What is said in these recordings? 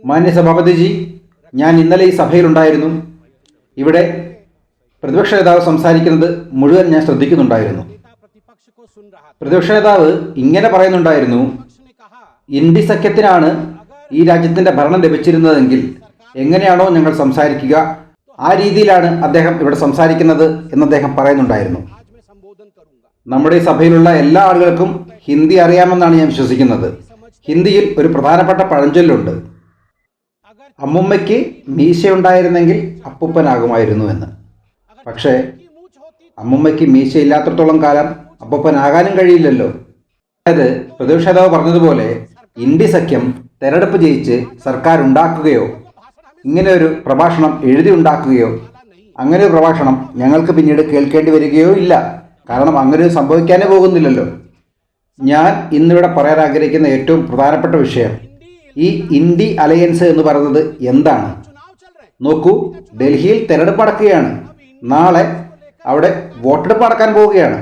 മാന്യ സഭാപതിജി, ഞാൻ ഇന്നലെ ഈ സഭയിലുണ്ടായിരുന്നു. ഇവിടെ പ്രതിപക്ഷ നേതാവ് സംസാരിക്കുന്നത് മുഴുവൻ ഞാൻ ശ്രദ്ധിക്കുന്നുണ്ടായിരുന്നു. പ്രതിപക്ഷ നേതാവ് ഇങ്ങനെ പറയുന്നുണ്ടായിരുന്നു, ഇന്ത്യ സഖ്യത്തിനാണ് ഈ രാജ്യത്തിൻ്റെ ഭരണം ലഭിച്ചിരുന്നതെങ്കിൽ എങ്ങനെയാണോ ഞങ്ങൾ സംസാരിക്കുക ആ രീതിയിലാണ് അദ്ദേഹം ഇവിടെ സംസാരിക്കുന്നത് എന്ന് അദ്ദേഹം പറയുന്നുണ്ടായിരുന്നു. നമ്മുടെ ഈ സഭയിലുള്ള എല്ലാ ആളുകൾക്കും ഹിന്ദി അറിയാമെന്നാണ് ഞാൻ വിശ്വസിക്കുന്നത്. ഹിന്ദിയിൽ ഒരു പ്രധാനപ്പെട്ട പഴഞ്ചൊല്ലുണ്ട്, അമ്മുമ്മയ്ക്ക് മീശയുണ്ടായിരുന്നെങ്കിൽ അപ്പൂപ്പനാകുമായിരുന്നു എന്ന്. പക്ഷേ അമ്മുമ്മയ്ക്ക് മീശയില്ലാത്തടത്തോളം കാലം അപ്പൂപ്പനാകാനും കഴിയില്ലല്ലോ. അതായത് പ്രതിപക്ഷ നേതാവ് പറഞ്ഞതുപോലെ ഇന്ത്യ സഖ്യം തെരഞ്ഞെടുപ്പ് ജയിച്ച് സർക്കാർ ഉണ്ടാക്കുകയോ ഇങ്ങനെ ഒരു പ്രഭാഷണം എഴുതി ഉണ്ടാക്കുകയോ അങ്ങനെ ഒരു പ്രഭാഷണം ഞങ്ങൾക്ക് പിന്നീട് കേൾക്കേണ്ടി വരികയോ ഇല്ല. കാരണം അങ്ങനെ സംഭവിക്കാനേ പോകുന്നില്ലല്ലോ. ഞാൻ ഇന്നിവിടെ പറയാൻ ആഗ്രഹിക്കുന്ന ഏറ്റവും പ്രധാനപ്പെട്ട വിഷയം ഈ ഇന്ത്യ അലയൻസ് എന്ന് പറയുന്നത് എന്താണ്? നോക്കൂ, ഡൽഹിയിൽ തെരഞ്ഞെടുപ്പ് നടക്കുകയാണ്. നാളെ അവിടെ വോട്ടെടുപ്പ് നടക്കാൻ പോവുകയാണ്.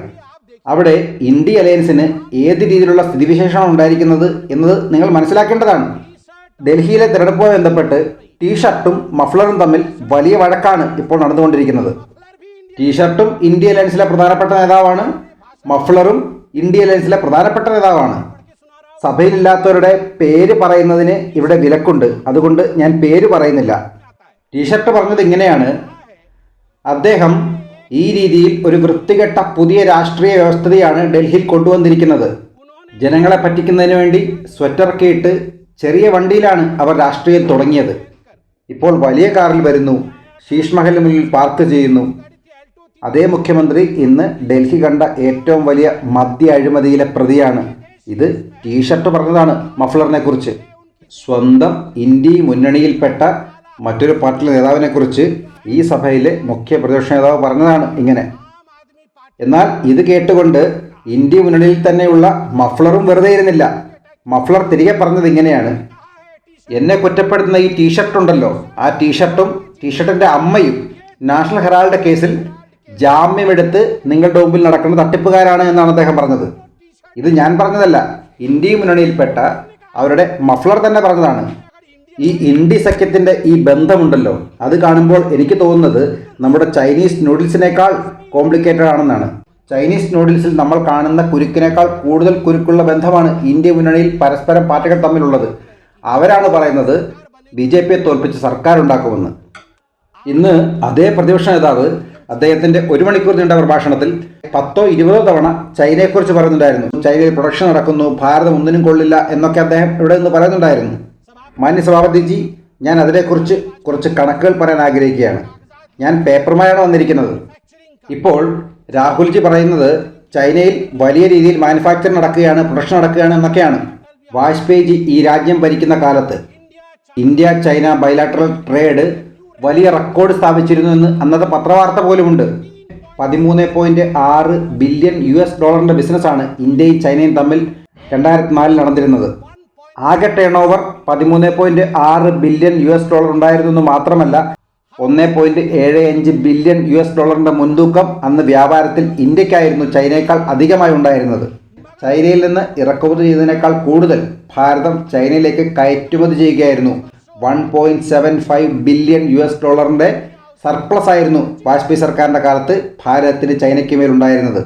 അവിടെ ഇന്ത്യ അലയൻസിന് ഏത് രീതിയിലുള്ള സ്ഥിതിവിശേഷമാണ് ഉണ്ടായിരിക്കുന്നത് എന്നത് നിങ്ങൾ മനസ്സിലാക്കേണ്ടതാണ്. ഡൽഹിയിലെ തെരഞ്ഞെടുപ്പുമായി ബന്ധപ്പെട്ട് ടീഷർട്ടും മഫ്ലറും തമ്മിൽ വലിയ വഴക്കാണ് ഇപ്പോൾ നടന്നുകൊണ്ടിരിക്കുന്നത്. ടീഷർട്ടും ഇന്ത്യ അലയൻസിലെ പ്രധാനപ്പെട്ട നേതാവാണ്, മഫ്ലറും ഇന്ത്യ അലയൻസിലെ പ്രധാനപ്പെട്ട നേതാവാണ്. സഭയിലില്ലാത്തവരുടെ പേര് പറയുന്നതിന് ഇവിടെ വിലക്കുണ്ട്, അതുകൊണ്ട് ഞാൻ പേര് പറയുന്നില്ല. ടീഷർട്ട് പറഞ്ഞത് ഇങ്ങനെയാണ്, അദ്ദേഹം ഈ രീതിയിൽ ഒരു വൃത്തികെട്ട പുതിയ രാഷ്ട്രീയ വ്യവസ്ഥയാണ് ഡൽഹിയിൽ കൊണ്ടുവന്നിരിക്കുന്നത്. ജനങ്ങളെ പറ്റിക്കുന്നതിന് വേണ്ടി സ്വെറ്ററൊക്കെ ഇട്ട് ചെറിയ വണ്ടിയിലാണ് അവർ രാഷ്ട്രീയം തുടങ്ങിയത്. ഇപ്പോൾ വലിയ കാറിൽ വരുന്നു, ശീഷ് മഹലിന് മുന്നിൽ പാർക്ക് ചെയ്യുന്നു. അതേ മുഖ്യമന്ത്രി ഇന്ന് ഡൽഹി കണ്ട ഏറ്റവും വലിയ മദ്യ അഴിമതിയിലെ പ്രതിയാണ്. ഇത് ടീഷർട്ട് പറഞ്ഞതാണ് മഫ്ലറിനെ കുറിച്ച്. സ്വന്തം ഇന്ത്യ മുന്നണിയിൽപ്പെട്ട മറ്റൊരു പാർട്ടി നേതാവിനെ കുറിച്ച് ഈ സഭയിലെ മുഖ്യ പ്രതിപക്ഷ നേതാവ് പറഞ്ഞതാണ് ഇങ്ങനെ. എന്നാൽ ഇത് കേട്ടുകൊണ്ട് ഇന്ത്യ മുന്നണിയിൽ തന്നെയുള്ള മഫ്ലറും വെറുതെ ഇരുന്നില്ല. മഫ്ലർ തിരികെ പറഞ്ഞത് ഇങ്ങനെയാണ്, എന്നെ കുറ്റപ്പെടുത്തുന്ന ഈ ടീഷർട്ട് ഉണ്ടല്ലോ, ആ ടീഷർട്ടിൻ്റെ അമ്മയും നാഷണൽ ഹെറാൾഡ് കേസിൽ ജാമ്യമെടുത്ത് നിങ്ങളുടെ മുമ്പിൽ നടക്കുന്ന തട്ടിപ്പുകാരാണ് എന്നാണ് അദ്ദേഹം പറഞ്ഞത്. ഇത് ഞാൻ പറഞ്ഞതല്ല, ഇന്ത്യ മുന്നണിയിൽപ്പെട്ട അവരുടെ മഫ്ലർ തന്നെ പറഞ്ഞതാണ്. ഈ ഇന്ത്യ സഖ്യത്തിൻ്റെ ഈ ബന്ധമുണ്ടല്ലോ, അത് കാണുമ്പോൾ എനിക്ക് തോന്നുന്നത് നമ്മുടെ ചൈനീസ് നൂഡിൽസിനേക്കാൾ കോംപ്ലിക്കേറ്റഡ് ആണെന്നാണ്. ചൈനീസ് നൂഡിൽസിൽ നമ്മൾ കാണുന്ന കുരുക്കിനേക്കാൾ കൂടുതൽ കുരുക്കുള്ള ബന്ധമാണ് ഇന്ത്യ മുന്നണിയിൽ പരസ്പരം പാർട്ടികൾ തമ്മിലുള്ളത്. അവരാണ് പറയുന്നത് BJPയെ തോൽപ്പിച്ച് സർക്കാർ ഉണ്ടാക്കുമെന്ന്. ഇന്ന് അതേ പ്രതിപക്ഷ നേതാവ് അദ്ദേഹത്തിൻ്റെ 1 മണിക്കൂർ നീണ്ട പ്രഭാഷണത്തിൽ 10-20 തവണ ചൈനയെക്കുറിച്ച് പറയുന്നുണ്ടായിരുന്നു. ചൈനയിൽ പ്രൊഡക്ഷൻ നടക്കുന്നു, ഭാരതം ഒന്നിനും കൊള്ളില്ല എന്നൊക്കെ അദ്ദേഹം ഇവിടെ നിന്ന് പറയുന്നുണ്ടായിരുന്നു. മാന്യ സഭാപതിജി, ഞാൻ അതിനെക്കുറിച്ച് കുറച്ച് കണക്കുകൾ പറയാൻ ആഗ്രഹിക്കുകയാണ്. ഞാൻ പേപ്പറുമായാണ് വന്നിരിക്കുന്നത്. ഇപ്പോൾ രാഹുൽജി പറയുന്നത് ചൈനയിൽ വലിയ രീതിയിൽ മാനുഫാക്ചറിങ് നടക്കുകയാണ്, പ്രൊഡക്ഷൻ നടക്കുകയാണ് എന്നൊക്കെയാണ്. വാജ്പേയിജി ഈ രാജ്യം ഭരിക്കുന്ന കാലത്ത് ഇന്ത്യ ചൈന ബൈലാറ്ററൽ ട്രേഡ് വലിയ റെക്കോർഡ് സ്ഥാപിച്ചിരുന്നു എന്ന് അന്നത്തെ പത്രവാർത്ത പോലുമുണ്ട്. $13.6 ബില്യൺ ബിസിനസ്സാണ് ഇന്ത്യയും ചൈനയും തമ്മിൽ 2004 നടന്നിരുന്നത്. ആകെ ടേൺ ഓവർ $13.6 ബില്യൺ ഉണ്ടായിരുന്നെന്ന് മാത്രമല്ല, $1.75 ബില്യൺ മുൻതൂക്കം അന്ന് വ്യാപാരത്തിൽ ഇന്ത്യക്കായിരുന്നു ചൈനയേക്കാൾ അധികമായി ഉണ്ടായിരുന്നത്. ചൈനയിൽ നിന്ന് ഇറക്കുമതി ചെയ്തതിനേക്കാൾ കൂടുതൽ ഭാരതം ചൈനയിലേക്ക് കയറ്റുമതി ചെയ്യുകയായിരുന്നു. $1.75 ബില്യൺ സർപ്ലസ് ആയിരുന്നു വാജ്പേയി സർക്കാരിൻ്റെ കാലത്ത് ഭാരതത്തിന് ചൈനയ്ക്ക് മേലുണ്ടായിരുന്നത്.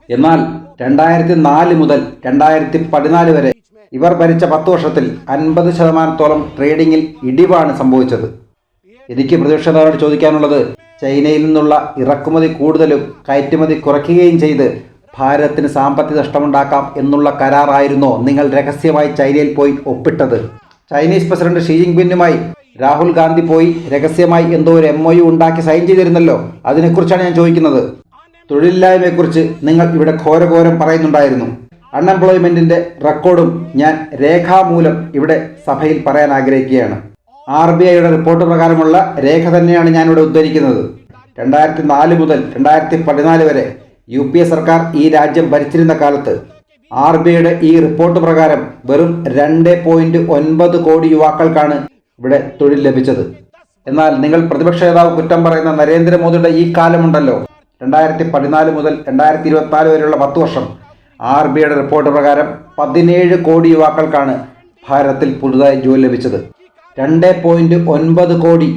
എന്നാൽ 2004 മുതൽ 2014 വരെ ഇവർ ഭരിച്ച 10 വർഷത്തിൽ 50% ട്രേഡിങ്ങിൽ ഇടിവാണ് സംഭവിച്ചത്. എനിക്ക് പ്രതിപക്ഷ നേതാവിനോട് ചോദിക്കാനുള്ളത്, ചൈനയിൽ നിന്നുള്ള ഇറക്കുമതി കൂടുതലും കയറ്റുമതി കുറയ്ക്കുകയും ചെയ്ത് ഭാരതത്തിന് സാമ്പത്തിക നഷ്ടമുണ്ടാക്കാം എന്നുള്ള കരാറായിരുന്നോ നിങ്ങൾ രഹസ്യമായി ചൈനയിൽ പോയി ഒപ്പിട്ടത്? ചൈനീസ് പ്രസിഡന്റ് ഷീ ജിൻപിങ്ങുമായി രാഹുൽ ഗാന്ധി പോയി രഹസ്യമായി എന്തോ ഒരു MOU ഉണ്ടാക്കി സൈൻ ചെയ്തിരുന്നല്ലോ, അതിനെക്കുറിച്ചാണ് ഞാൻ ചോദിക്കുന്നത്. തൊഴിലില്ലായ്മയെക്കുറിച്ച് നിങ്ങൾ ഇവിടെ ഘോരഘോരം പറയുന്നുണ്ടായിരുന്നു. അൺഎംപ്ലോയ്മെൻറ്റിൻ്റെ റെക്കോർഡും ഞാൻ രേഖാമൂലം ഇവിടെ സഭയിൽ പറയാൻ ആഗ്രഹിക്കുകയാണ്. RBIയുടെ റിപ്പോർട്ട് പ്രകാരമുള്ള രേഖ തന്നെയാണ് ഞാനിവിടെ ഉദ്ധരിക്കുന്നത്. 2004 മുതൽ 2014 വരെ UPA സർക്കാർ ഈ രാജ്യം ഭരിച്ചിരുന്ന കാലത്ത് RBIയുടെ ഈ റിപ്പോർട്ട് പ്രകാരം വെറും 2.9 കോടി യുവാക്കൾക്കാണ് ഇവിടെ തൊഴിൽ ലഭിച്ചത്. എന്നാൽ നിങ്ങൾ പ്രതിപക്ഷ നേതാവ് കുറ്റം പറയുന്ന നരേന്ദ്രമോദിയുടെ ഈ കാലമുണ്ടല്ലോ, 2014 മുതൽ 2024 വരെയുള്ള 10 വർഷം, RBIയുടെ റിപ്പോർട്ട് പ്രകാരം 17 കോടി യുവാക്കൾക്കാണ് ഭാരതത്തിൽ പുതുതായി ജോലി ലഭിച്ചത്. 2.9 കോടി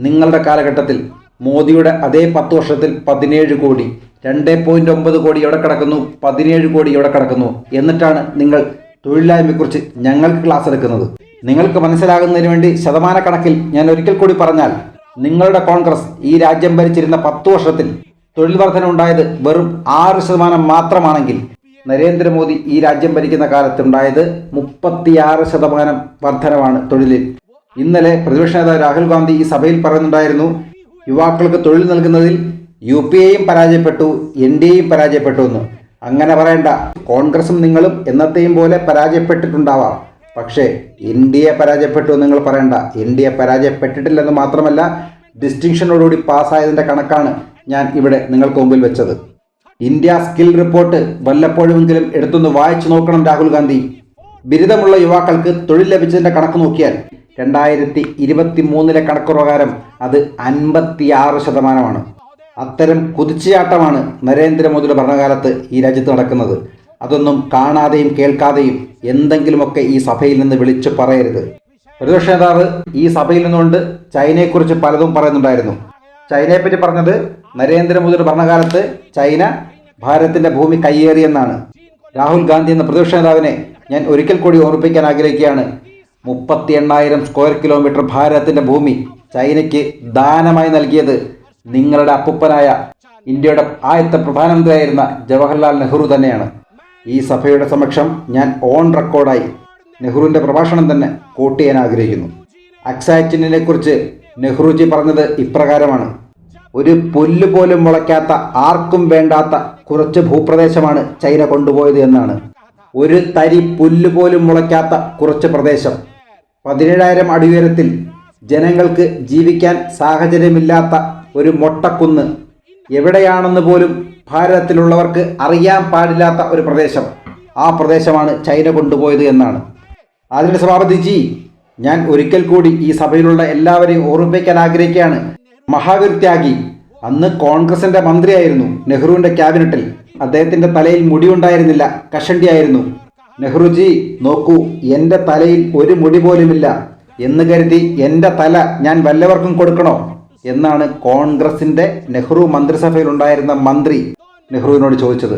നിങ്ങളുടെ കാലഘട്ടത്തിൽ. മോദിയുടെ അതേ 10 വർഷത്തിൽ 17 കോടി. 2.9 കോടി എവിടെ കിടക്കുന്നു, 17 കോടി എവിടെ കിടക്കുന്നു. എന്നിട്ടാണ് നിങ്ങൾ തൊഴിലില്ലായ്മയെക്കുറിച്ച് ഞങ്ങൾക്ക് ക്ലാസ് എടുക്കുന്നത്. നിങ്ങൾക്ക് മനസ്സിലാകുന്നതിന് വേണ്ടി ശതമാനക്കണക്കിൽ ഞാൻ ഒരിക്കൽ കൂടി പറഞ്ഞാൽ, നിങ്ങളുടെ കോൺഗ്രസ് ഈ രാജ്യം ഭരിച്ചിരുന്ന 10 വർഷത്തിൽ തൊഴിൽ വർധന ഉണ്ടായത് വെറും 6% മാത്രമാണെങ്കിൽ, നരേന്ദ്രമോദി ഈ രാജ്യം ഭരിക്കുന്ന കാലത്തുണ്ടായത് 36% വർധനമാണ് തൊഴിലിൽ. ഇന്നലെ പ്രതിപക്ഷ നേതാവ് രാഹുൽ ഗാന്ധി ഈ സഭയിൽ പറയുന്നുണ്ടായിരുന്നു, യുവാക്കൾക്ക് തൊഴിൽ നൽകുന്നതിൽ UPAയും പരാജയപ്പെട്ടു, NDAയും പരാജയപ്പെട്ടു എന്ന്. അങ്ങനെ പറയണ്ട. കോൺഗ്രസും നിങ്ങളും എന്നത്തെയും പോലെ പരാജയപ്പെട്ടിട്ടുണ്ടാവാം. പക്ഷേ NDA പരാജയപ്പെട്ടു എന്ന് നിങ്ങൾ പറയണ്ട. NDA പരാജയപ്പെട്ടിട്ടില്ലെന്ന് മാത്രമല്ല, ഡിസ്റ്റിങ്ഷനോടുകൂടി പാസ്സായതിൻ്റെ കണക്കാണ് ഞാൻ ഇവിടെ നിങ്ങൾക്ക് മുമ്പിൽ വെച്ചത്. ഇന്ത്യ സ്കിൽ റിപ്പോർട്ട് വല്ലപ്പോഴുമെങ്കിലും എടുത്തൊന്ന് വായിച്ചു നോക്കണം രാഹുൽ ഗാന്ധി. ബിരുദമുള്ള യുവാക്കൾക്ക് തൊഴിൽ ലഭിച്ചതിൻ്റെ കണക്ക് നോക്കിയാൽ 2023 കണക്ക് പ്രകാരം അത് 56%. അത്തരം കുതിച്ചുചാട്ടമാണ് നരേന്ദ്രമോദിയുടെ ഭരണകാലത്ത് ഈ രാജ്യത്ത് നടക്കുന്നത്. അതൊന്നും കാണാതെയും കേൾക്കാതെയും എന്തെങ്കിലുമൊക്കെ ഈ സഭയിൽ നിന്ന് വിളിച്ചു പറയരുത്. പ്രതിപക്ഷ നേതാവ് ഈ സഭയിൽ നിന്നുകൊണ്ട് ചൈനയെക്കുറിച്ച് പലതും പറയുന്നുണ്ടായിരുന്നു. ചൈനയെപ്പറ്റി പറഞ്ഞത്, നരേന്ദ്രമോദിയുടെ ഭരണകാലത്ത് ചൈന ഭാരതത്തിൻ്റെ ഭൂമി കയ്യേറിയെന്നാണ്. രാഹുൽ ഗാന്ധി എന്ന പ്രതിപക്ഷ നേതാവിനെ ഞാൻ ഒരിക്കൽ കൂടി ഓർമ്മിപ്പിക്കാൻ ആഗ്രഹിക്കുകയാണ്. 38,000 സ്ക്വയർ കിലോമീറ്റർ ഭാരതത്തിൻ്റെ ഭൂമി ചൈനയ്ക്ക് ദാനമായി നൽകിയത് നിങ്ങളുടെ അപ്പൂപ്പനായ ഇന്ത്യയുടെ ആദ്യത്തെ പ്രധാനമന്ത്രിയായിരുന്ന ജവഹർലാൽ നെഹ്റു തന്നെയാണ്. ഈ സഭയുടെ സമക്ഷം ഞാൻ ഓൺ റെക്കോർഡായി നെഹ്റുവിൻ്റെ പ്രഭാഷണം തന്നെ കോട്ട് ചെയ്യാൻ ആഗ്രഹിക്കുന്നു. അക്സായ് കുറിച്ച് നെഹ്റുജി പറഞ്ഞത് ഇപ്രകാരമാണ്: ഒരു പുല്ല് പോലും മുളയ്ക്കാത്ത, ആർക്കും വേണ്ടാത്ത കുറച്ച് ഭൂപ്രദേശമാണ് ചൈന കൊണ്ടുപോയത് എന്നാണ്. ഒരു തരി പുല്ല് പോലും മുളയ്ക്കാത്ത കുറച്ച് പ്രദേശം, 17,000 അടി ഉയരത്തിൽ ജനങ്ങൾക്ക് ജീവിക്കാൻ സാഹചര്യമില്ലാത്ത ഒരു മൊട്ടക്കുന്ന്, എവിടെയാണെന്ന് പോലും ഭാരതത്തിലുള്ളവർക്ക് അറിയാൻ പാടില്ലാത്ത ഒരു പ്രദേശം, ആ പ്രദേശമാണ് ചൈന കൊണ്ടുപോയത് എന്നാണ്. അതിൻ്റെ സഭാപതിജി, ഞാൻ ഒരിക്കൽ കൂടി ഈ സഭയിലുള്ള എല്ലാവരെയും ഓർമ്മിപ്പിക്കാൻ ആഗ്രഹിക്കുകയാണ്. മഹാവീർ ത്യാഗി അന്ന് കോൺഗ്രസിൻ്റെ മന്ത്രിയായിരുന്നു നെഹ്റുവിൻ്റെ ക്യാബിനറ്റിൽ. അദ്ദേഹത്തിൻ്റെ തലയിൽ മുടിയുണ്ടായിരുന്നില്ല, കഷണ്ടിയായിരുന്നു. നെഹ്റുജി, നോക്കൂ, എൻ്റെ തലയിൽ ഒരു മുടി പോലുമില്ല എന്ന് കരുതി എൻ്റെ തല ഞാൻ വല്ലവർക്കും കൊടുക്കണോ എന്നാണ് കോൺഗ്രസിൻ്റെ നെഹ്റു മന്ത്രിസഭയിലുണ്ടായിരുന്ന മന്ത്രി നെഹ്റുവിനോട് ചോദിച്ചത്.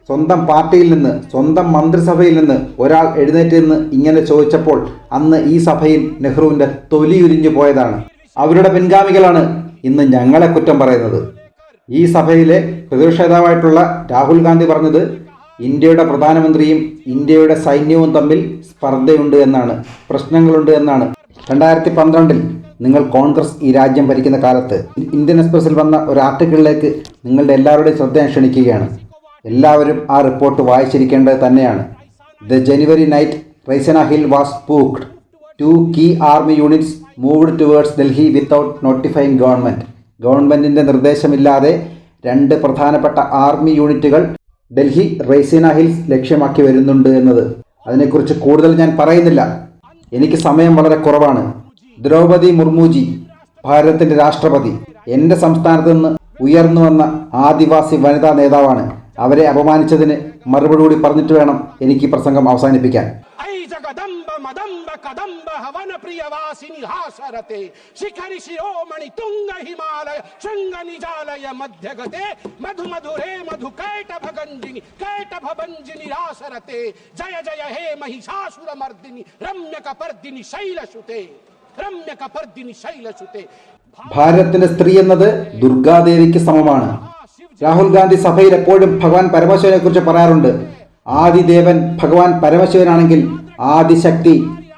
സ്വന്തം പാർട്ടിയിൽ നിന്ന്, സ്വന്തം മന്ത്രിസഭയിൽ നിന്ന് ഒരാൾ എഴുന്നേറ്റ് നിന്ന് ഇങ്ങനെ ചോദിച്ചപ്പോൾ അന്ന് ഈ സഭയിൽ നെഹ്റുവിൻ്റെ തൊലി ഉരിഞ്ഞു പോയതാണ്. അവരുടെ പിൻഗാമികളാണ് ഇന്ന് ഞങ്ങളെ കുറ്റം പറയുന്നത്. ഈ സഭയിലെ പ്രതിപക്ഷ നേതാവായിട്ടുള്ള രാഹുൽ ഗാന്ധി പറഞ്ഞത്, ഇന്ത്യയുടെ പ്രധാനമന്ത്രിയും ഇന്ത്യയുടെ സൈന്യവും തമ്മിൽ സ്പർദ്ധയുണ്ട് എന്നാണ്, പ്രശ്നങ്ങളുണ്ട് എന്നാണ്. 2012 നിങ്ങൾ കോൺഗ്രസ് ഈ രാജ്യം ഭരിക്കുന്ന കാലത്ത് ഇന്ത്യൻ എക്സ്പ്രസിൽ വന്ന ഒരു ആർട്ടിക്കിളിലേക്ക് നിങ്ങളുടെ എല്ലാവരുടെയും ശ്രദ്ധ ഞാൻ ക്ഷണിക്കുകയാണ്. എല്ലാവരും ആ റിപ്പോർട്ട് വായിച്ചിരിക്കേണ്ടത് തന്നെയാണ്. The January night Raisina hill was spooked. 2 key army units moved towards Delhi without notifying government. ഗവൺമെൻറ്റിൻ്റെ നിർദ്ദേശമില്ലാതെ 2 പ്രധാനപ്പെട്ട ആർമി യൂണിറ്റുകൾ ഡൽഹി റൈസിന ഹിൽസ് ലക്ഷ്യമാക്കി വരുന്നുണ്ട് എന്നത്. അതിനെക്കുറിച്ച് കൂടുതൽ ഞാൻ പറയുന്നില്ല, എനിക്ക് സമയം വളരെ കുറവാണ്. ദ്രൗപദി മുർമുജി, ഭാരതത്തിൻ്റെ രാഷ്ട്രപതി, എൻ്റെ സംസ്ഥാനത്ത് നിന്ന് ഉയർന്നു വന്ന ആദിവാസി വനിതാ നേതാവാണ്. അവരെ അപമാനിച്ചതിന് മറുപടി കൂടി പറഞ്ഞിട്ട് വേണം എനിക്ക് ഈ പ്രസംഗം അവസാനിപ്പിക്കാൻ. ഭാരതത്തിന്റെ സ്ത്രീ എന്നത് ദുർഗാദേവിക്ക് സമമാണ്. രാഹുൽ ഗാന്ധി സഭയിൽ എപ്പോഴും ഭഗവാൻ പരമശിവനെ കുറിച്ച് പറയാറുണ്ട്. ആദിദേവൻ ഭഗവാൻ പരമശിവനാണെങ്കിൽ ആദിശക്തി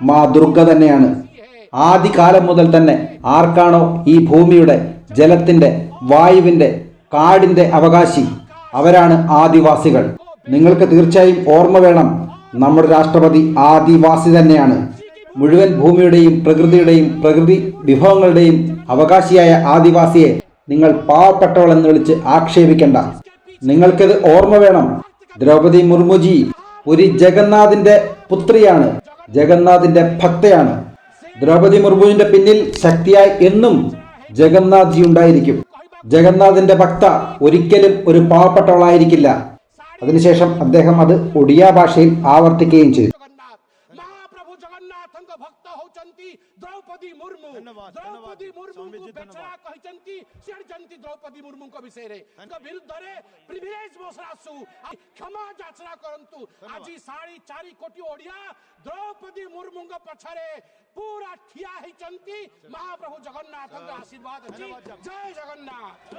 മാ ദുർഗ തന്നെയാണ്. ആദികാലം മുതൽ തന്നെ ആർക്കാണോ ഈ ഭൂമിയുടെ, ജലത്തിന്റെ, വായുവിന്റെ, കാടിന്റെ അവകാശി, അവരാണ് ആദിവാസികൾ. നിങ്ങൾക്ക് തീർച്ചയായും ഓർമ്മ വേണം, നമ്മുടെ രാഷ്ട്രപതി ആദിവാസി തന്നെയാണ്. മുഴുവൻ ഭൂമിയുടെയും പ്രകൃതിയുടെയും പ്രകൃതി വിഭവങ്ങളുടെയും അവകാശിയായ ആദിവാസിയെ നിങ്ങൾ പാവപ്പെട്ടവൾ എന്ന് വിളിച്ച് ആക്ഷേപിക്കണ്ട. നിങ്ങൾക്കത് ഓർമ്മ വേണം. ദ്രൗപദി മുർമുജി പുരി ജഗന്നാഥിന്റെ പുത്രിയാണ്, ജഗന്നാഥിന്റെ ഭക്തയാണ്. ദ്രൗപദി മുർമുവിന്റെ പിന്നിൽ ശക്തിയായി എന്നും ജഗന്നാഥ് ജി ഉണ്ടായിരിക്കും. ജഗന്നാഥിന്റെ ഭക്ത ഒരിക്കലും ഒരു പാവപ്പെട്ടവളായിരിക്കില്ല. അതിനുശേഷം അദ്ദേഹം അത് ഒഡിയ ഭാഷയിൽ ആവർത്തിക്കുകയും ചെയ്തു. जगन्नाथ भक्त होचंती द्रौपदी मुर्मू द्रौपदी मुर्मू को बेचरा कहचंती सिरचंती द्रौपदी मुर्मू को विषय रे विरुद्ध रे प्रिविलेज मोसरासु क्षमा याचना करंतु आज 4.5 कोटी ओडिया द्रौपदी मुर्मू पछरे पूरा ठिया होचंती महाप्रभु जगन्नाथ आशीर्वाद। जय जगन्नाथ।